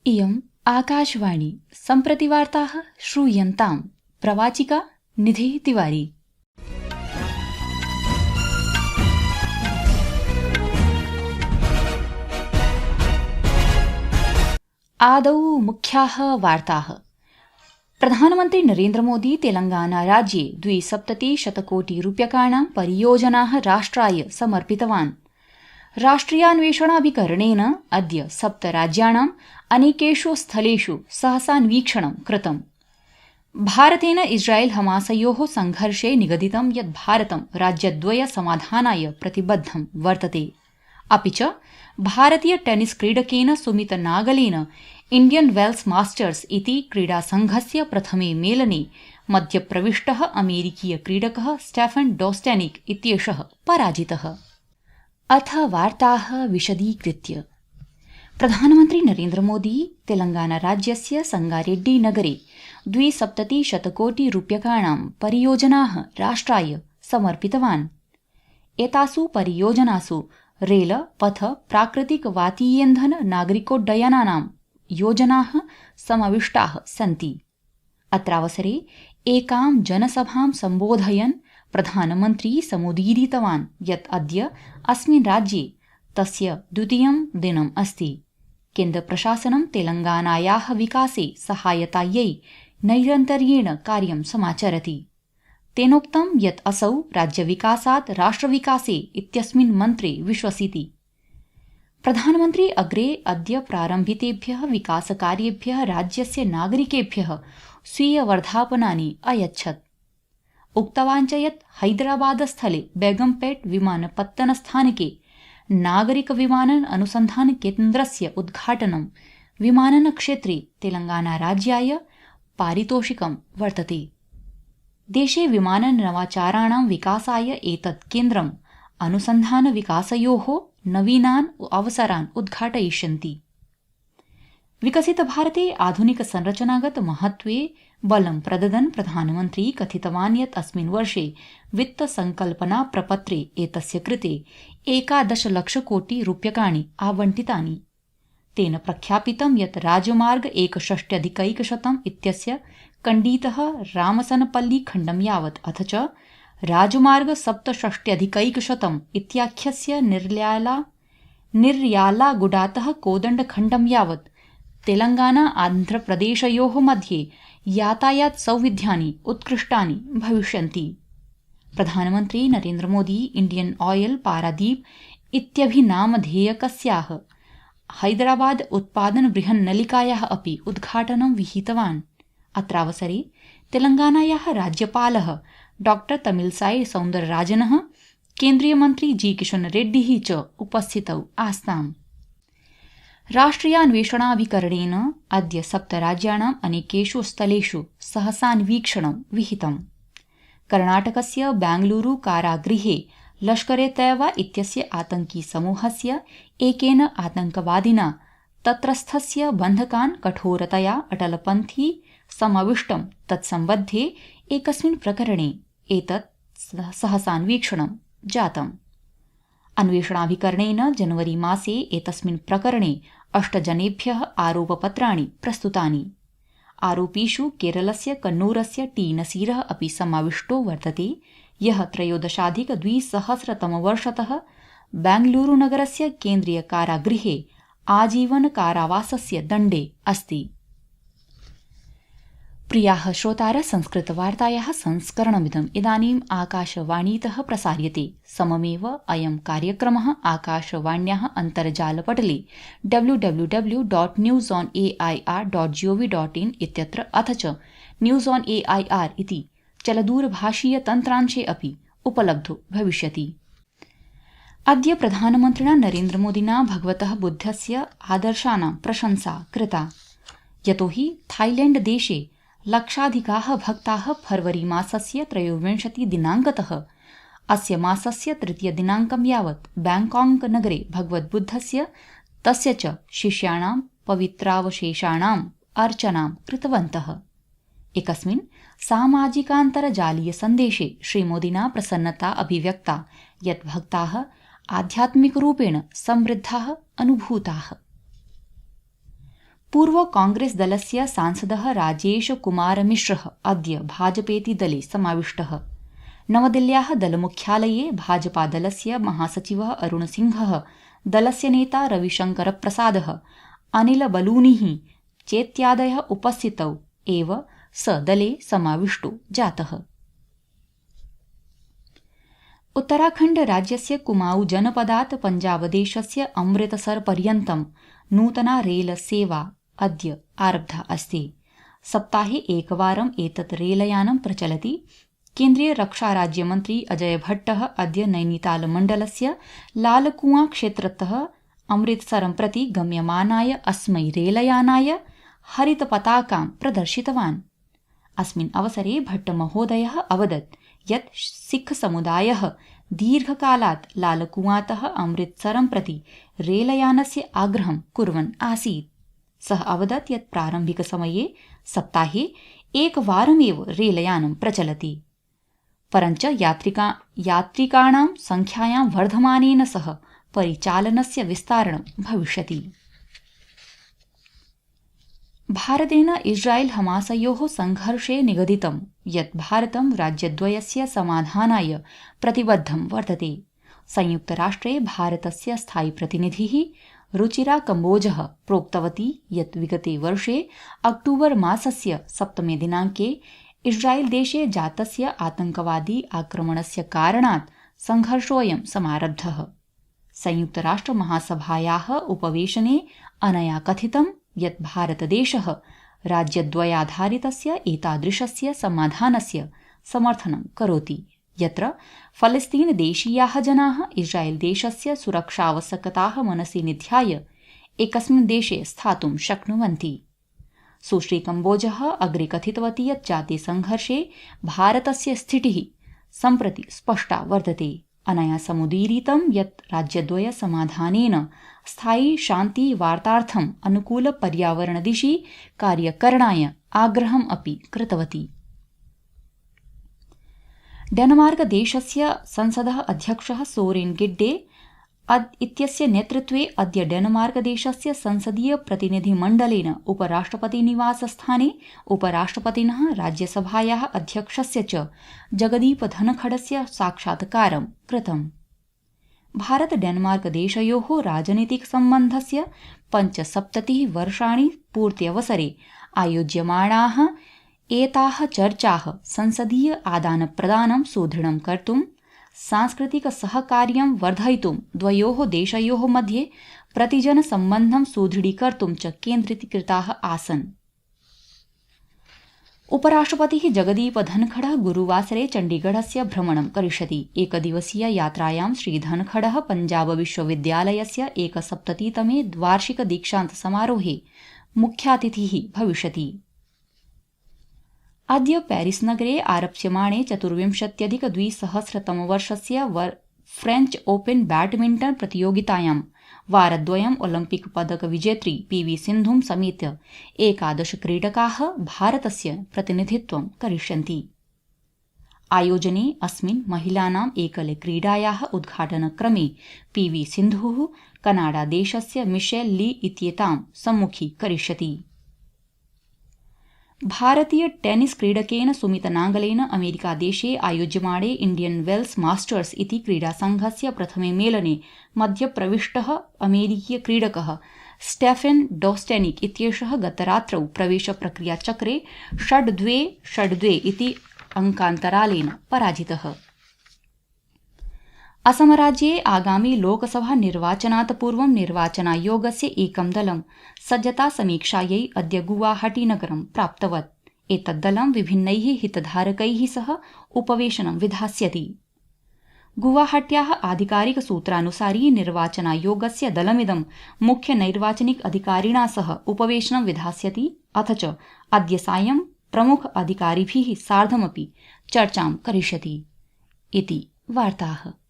इयम् आकाशवाणी सम्प्रति वार्ताः श्रूयन्ताम् प्रवाचिका निधिः तिवारी। आदौ मुख्याः वार्ताः। प्रधानमन्त्री नरेन्द्र मोदी तेलंगाना राज्ये 270 परियोजनाः राष्ट्राय समर्पितवान्। राष्ट्रियान्वेषणाभिकरणेन अद्य 7 राज्याणाम् अनेकेषु स्थलेषु सहसान्वीक्षणं कृतम्। भारतेन इस्राएल हमासयोः संघर्षे निगदितं यत् भारतं राज्यद्वय समाधानाय प्रतिबद्धं वर्तते। अपि च भारतीय टेनिस क्रीडकेन सुमित नागलेन इंडियन वेल्स मास्टर्स इति क्रीडासंघस्य प्रथमे मेलने मध्यप्रविष्टः अमेरिकीय क्रीडकः स्टेफन डोस्टेनिक इत्येषः पराजितः। अथ वार्ताः विशदीकृत्य। प्रधानमन्त्री नरेन्द्र मोदी तेलंगाना राज्यस्य संगारेड्डी नगरे 270 परियोजनाः राष्ट्राय समर्पितवान्। एतासु परियोजनासु रेल, पथ, प्राकृतिक वातीयेन्धन नागरिकोड्डयनानां योजनाः समाविष्टाः सन्ति। अत्रावसरे एकां जनसभां सम्बोधयन् प्रधानमन्त्री समुदीरितवान् यत् अद्य अस्मिन् राज्ये तस्य द्वितीयं दिनम् अस्ति। केन्द्रप्रशासनं तेलंगानायाः विकासे सहायतायै नैरन्तर्येण कार्यं समाचरति। तेनोक्तं यत् असौ राज्यविकासात् राष्ट्रविकासे इत्यस्मिन् मन्त्रे विश्वसिति। प्रधानमन्त्री अग्रे अद्य प्रारम्भितेभ्यः विकासकार्येभ्यः राज्यस्य नागरिकेभ्यः स्वीयवर्धापनानि अयच्छत्। उक्तवान् च यत् हैदराबादस्थले बेगमपेट विमानपत्तनस्थानके नागरिकविमानन अनुसन्धानकेन्द्रस्य उद्घाटनं विमाननक्षेत्रे तेलंगानाराज्याय पारितोषिकं वर्तते। देशे विमाननवाचाराणां विकासाय एतत् केन्द्रम् अनुसन्धानविकासयोः नवीनान् अवसरान् उद्घाटयिष्यन्ति। विकसितभारते आधुनिकसंरचनागत महत्त्वे बलं प्रददन् प्रधानमन्त्री कथितवान् यत् अस्मिन् वर्षे वित्तसंकल्पनाप्रपत्रे एतस्य कृते 11 लक्षकोटिरूप्यकाणि आवण्टितानि। तेन प्रख्यापितं यत् राजमार्ग 61,100 इत्यस्य कण्डीतः रामसनपल्ली खण्डं यावत् अथ च राजमार्ग 67,100 इत्याख्यस्य निर्यालागुडातः कोदण्डखण्डं यावत् तेलंगाना आन्ध्रप्रदेशयोः मध्ये यातायात सौविध्यानि उत्कृष्टानि भविष्यन्ति। प्रधानमन्त्री नरेन्द्र मोदी इंडियन ऑयल पारादीप इत्यभिनामधेयकस्याः हैदराबाद उत्पादन बृहन्नलिकायाः अपि उद्घाटनं विहितवान्। अत्रावसरे तेलंगानायाः राज्यपालः डॉक्टर तमिलसाई सौन्दरराजनः केन्द्रीयमन्त्री जी किशन रेड्डी च उपस्थितौ आस्ताम्। राष्ट्रियान्वेषणाभिकरणेन अद्य 7 राज्याणाम् अनेकेषु स्थलेषु सहसान्वीक्षणं विहितम्। कर्णाटकस्य बेंगलुरु कारागृहे लश्करे तैयबा इत्यस्य आतंकी समूहस्य एकेन आतंकवादिना तत्रस्थस्य बन्धकान् कठोरतया अटलपन्थी समाविष्टं तत्सम्बद्धे एकस्मिन् प्रकरणे एतत् सहसान्वीक्षणं जातम्। अन्वेषणाभिकरणेन जनवरी मासे एतस्मिन् प्रकरणे 8 जनेभ्यः आरोपपत्राणि प्रस्तुतानि। आरोपीषु केरलस्य कन्नूरस्य टी नसीरः अपि समाविष्टो वर्तते, यः 13,200 बेंगलुरुनगरस्य केन्द्रीयकारागृहे आजीवनकारावासस्य दण्डे अस्ति। प्रियाः श्रोतारः, संस्कृतवार्तायाः संस्करणमिदम् इदानीम् आकाशवाणीतः प्रसार्यते। सममेव अयं कार्यक्रमः आकाशवाण्याः अन्तर्जालपटले www.newsonair.gov.in इत्यत्र अथ च न्यूस् ऑन एआईआर इति चलदूरभाषीयतन्त्रांशे अपि उपलब्धो भविष्यति। अद्य प्रधानमन्त्रिणा नरेन्द्र मोदिना भगवतः बुद्धस्य आदर्शानां प्रशंसा कृता। यतोहि थाईलैण्ड देशे लक्षाधिकाः भक्ताः फरवरी मासस्य 23 दिनाङ्कतः अस्य मासस्य 3 दिनाङ्कं यावत् बैंकॉक नगरे भगवद्बुद्धस्य तस्य च शिष्याणां पवित्रावशेषाणाम् अर्चनां कृतवन्तः। एकस्मिन् सामाजिकान्तर्जालीयसन्देशे श्रीमोदिना प्रसन्नता अभिव्यक्ता यत् भक्ताः आध्यात्मिकरूपेण समृद्धाः अनुभूताः। पूर्व कांग्रेस दलस्य सांसदः राजेश कुमार मिश्रः अद्य भाजपेति दले समाविष्टः। नवदिल्ल्याः दलमुख्यालये भाजपादलस्य महासचिवः अरुणसिंहः, दलस्य नेता रविशंकरप्रसादः, अनिलबलूनिः चेत्यादयः उपस्थितौ एव स दले समाविष्टो जातः। उत्तराखण्ड राज्यस्य कुमाऊं जनपदात् पञ्जाबदेशस्य अमृतसरपर्यन्तं नूतना रेल सेवा अद्य आरब्धा अस्ति। सप्ताहे एकवारम् एतत् रेलयानं प्रचलति। केन्द्रीय रक्षा राज्यमन्त्री अजय भट्टः अद्य नैनीतालमण्डलस्य लालकुआं क्षेत्रतः अमृतसरं प्रति गम्यमानाय अस्मै रेलयानाय हरितपताकां प्रदर्शितवान्। अस्मिन् अवसरे भट्टमहोदयः अवदत् यत् सिक्खसमुदायः दीर्घकालात् लालकुआंतः अमृतसरं प्रति रेलयानस्य आग्रहं कुर्वन् आसीत्। सः अवदत् यत् प्रारम्भिकसमये सप्ताहे एकवारमेव रेलयानं प्रचलति, परञ्च यात्रिकाणां संख्यायां वर्धमानेन सह परिचालनस्य विस्तारणं भविष्यति। भारतेन इस्राएल हमासयोः संघर्षे निगदितं यत् भारतं राज्यद्वयस्य समाधानाय प्रतिबद्धं वर्तते। संयुक्तराष्ट्रे भारतस्य स्थायी प्रतिनिधिः रुचिरा कम्बोजः प्रोक्तवती यत् विगते वर्षे अक्टूबर मासस्य 7 दिनाङ्के इस्राएल देशे जातस्य आतंकवादी आक्रमणस्य कारणात् संघर्षोऽयं समारब्धः। संयुक्तराष्ट्रमहासभायाः उपवेशने अनया कथितं यत् भारतदेशः राज्यद्वयाधारितस्य एतादृशस्य समाधानस्य समर्थनं करोति, यत्र फलस्तीनदेशीयाः जनाः इस्राएल देशस्य सुरक्षावश्यकताः मनसि निध्याय एकस्मिन् देशे स्थातुं शक्नुवन्ति। सुश्री कम्बोजः अग्रे कथितवती यत् जाते संघर्षे भारतस्य स्थितिः सम्प्रति स्पष्टा वर्तते। अनया समुदीरितं यत् राज्यद्वय समाधानेन स्थायी शान्ति वार्तार्थम् अनुकूल पर्यावरणदिशि कार्यकरणाय आग्रहम् अपि कृतवती। डेनमार्क देशस्य संसदः अध्यक्षः सोरेन गिड्डे इत्यस्य नेतृत्वे अद्य डेनमार्क देशस्य संसदीय प्रतिनिधिमण्डलेन उपराष्ट्रपतिनिवासस्थाने उपराष्ट्रपतिनः राज्यसभायाः अध्यक्षस्य च जगदीप धनखडस्य साक्षात्कारं कृतम्। भारत डेनमार्क देशयोः राजनीतिकसम्बन्धस्य 75 वर्षाणि पूर्त्यवसरे आयोज्यमाणाः एताः चर्चाः संसदीय आदानप्रदानं सुदृढं कर्तुं, सांस्कृतिकसहकार्यं वर्धयितुं, द्वयोः देशयोः मध्ये प्रतिजनसम्बन्धं सुदृढीकर्तुं च केन्द्रीकृताः आसन्। उपराष्ट्रपतिः जगदीप धनखडः गुरुवासरे चण्डीगढस्य भ्रमणं करिष्यति। एकदिवसीय यात्रायां श्री धनखडः पञ्जाब विश्वविद्यालयस्य 71तमे वार्षिक दीक्षान्त समारोहे मुख्यातिथिः भविष्यति। अद्य पेरिस नगरे आरप्स्यमाणे 24,200 फ्रेंच ओपन बैडमिंटन प्रतियोगितायां वारद्वयम् ओलम्पिक पदक विजेत्री पीवी सिन्धुं समेत्य 11 क्रीडकाः भारतस्य प्रतिनिधित्वं करिष्यन्ति। आयोजने अस्मिन् महिलानाम् एकल क्रीडायाः उद्घाटनक्रमे पीवी सिन्धुः कनाडादेशस्य मिशेल ली इत्येतां सम्मुखी करिष्यति। भारतीय टेनिस क्रीडकेन सुमित नागलेन अमेरिकादेशे आयोज्यमाणे इण्डियन वेल्स मास्टर्स इति क्रीडासङ्घस्य प्रथमे मेलने मध्यप्रविष्टः अमेरिकीय क्रीडकः स्टेफेन डोस्टेनिक इत्येषः गतरात्रौ प्रवेशप्रक्रियाचक्रे 6-2 इति अङ्कान्तरालेन पराजितः। असमराज्ये आगामि लोकसभा निर्वाचनात् पूर्वं निर्वाचनायोगस्य एकं दलं सज्जतासमीक्षायै अद्य गुवाहाटीनगरं प्राप्तवत्। एतद्दलं विभिन्नैः हितधारकैः सह उपवेशनं विधास्यति। गुवाहाट्याः आधिकारिकसूत्रानुसारि निर्वाचनायोगस्य दलमिदं मुख्यनैर्वाचनिक अधिकारिणा सह उपवेशनं विधास्यति, अथ च अद्य सायं प्रमुख अधिकारिभिः सार्धमपि चर्चां करिष्यति इति वार्ताः।